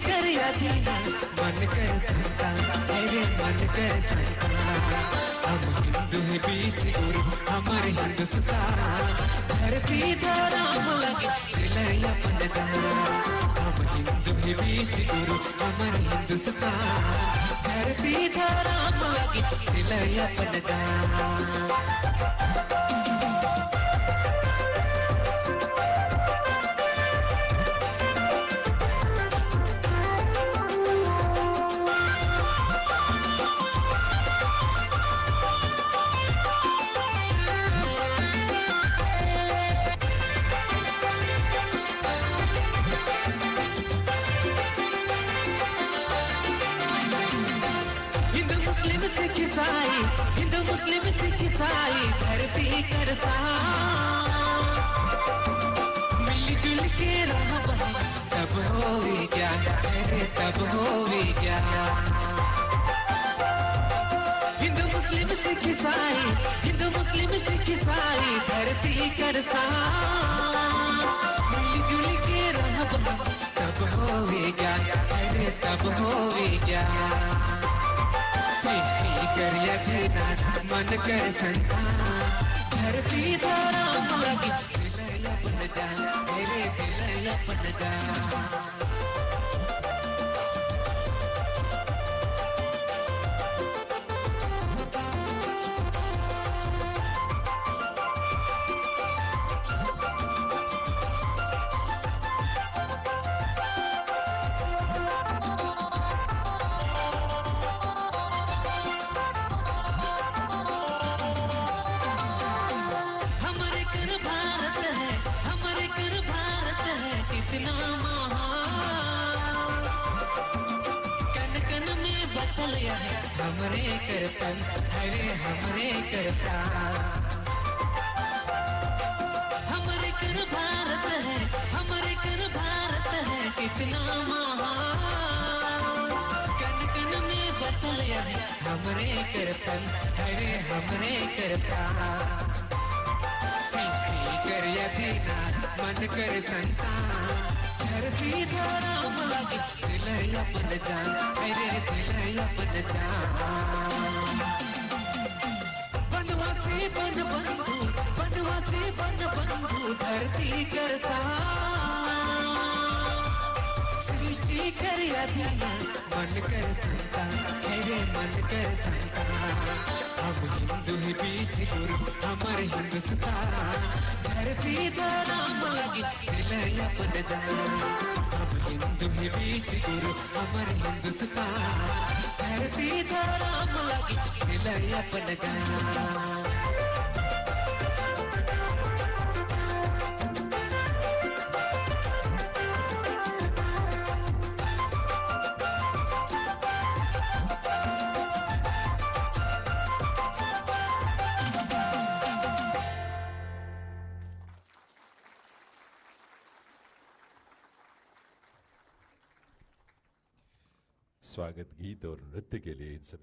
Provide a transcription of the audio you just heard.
कर या दीना मन कर संता मेरे मन कर संता। हम हिंदू है बीस गुरु हमारे हिंदुस्तान धरती धराम लगे दिल अपन जान। हम हिंदू है बीस गुरु हमारे हिंदुस्तान धरती धराम लगे दिल अपन जान। सिख ईसाई हिंदू मुस्लिम सिख ईसाई धरती कर मिलजुल के रह तब होवे क्या तब होवे क्या। हिंदू मुस्लिम सिख ईसाई हिंदू मुस्लिम सिख ईसाई धरती कर मिलजुल के रह तब होवे क्या तब होवे क्या। सृष्टि कर यदीनाथ मन कर संतान धरती धराम लगी दिल अपन जान मेरे दिल अपन जान। हमरे करतन हरे हमरे करता हमरे कर भारत है हमरे कर भारत है कितना महान। कन कन में बसल है हमरे करतन हरे हमरे करता। सृष्टि कर यदीनाथ मन कर संतान धरती धराम लगे दिल अपन जान मेरे दिल अपन जान। बनवासी बन बंधु धरती कर सृष्टि कर यदीना मन कर संता मेरे मन कर संता। हम हिंदू है बीस गुरु हमारे हिंदुस्तान धरती धराम लगी दिल अपन जान। हम हिंदू है बीस गुरु हमारे हिंदुस्तान धरती धराम लगी दिल अपन जान। स्वागत गीत और नृत्य के लिए इन सभी